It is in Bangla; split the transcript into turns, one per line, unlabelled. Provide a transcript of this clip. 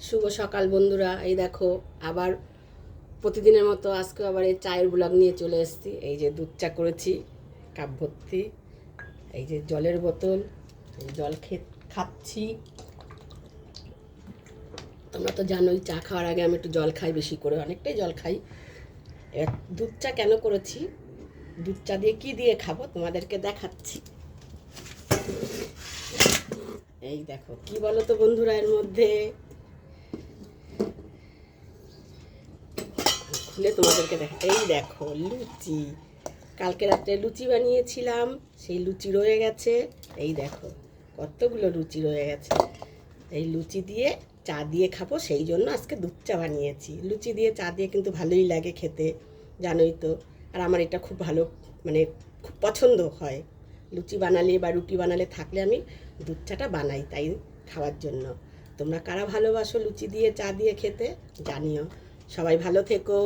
শুভ সকাল বন্ধুরা। এই দেখো আবার প্রতিদিনের মতো আজকে আবার এই চায়ের ব্লগ নিয়ে চলে এসেছি। এই যে দুধ চা করেছি কাপ ভর্তি, এই যে জলের বোতল, এই জল খাচ্ছি। তোমরা তো জানোই চা খাওয়ার আগে আমি একটু জল খাই, বেশি করে অনেকটাই জল খাই। এবার দুধ চা কেন করেছি, দুধ চা দিয়ে কী দিয়ে খাবো তোমাদেরকে দেখাচ্ছি। এই দেখো কি বলো তো বন্ধুরা, এর মধ্যে খুলে তোমাদেরকে দেখা। এই দেখো লুচি, কালকে রাত্রে লুচি বানিয়েছিলাম, সেই লুচি রয়ে গেছে। এই দেখো কতগুলো লুচি রয়ে গেছে। এই লুচি দিয়ে চা দিয়ে খাবো, সেই জন্য আজকে দুধ চা বানিয়েছি। লুচি দিয়ে চা দিয়ে কিন্তু ভালোই লাগে খেতে, জানোই তো। আর আমার এটা খুব ভালো, মানে খুব পছন্দ হয়। লুচি বানালে বা রুটি বানালে থাকলে আমি দুধ চাটা বানাই, তাই খাওয়ার জন্য। তোমরা কারা ভালোবাসো লুচি দিয়ে চা দিয়ে খেতে জানিও। সবাই ভালো থেকো।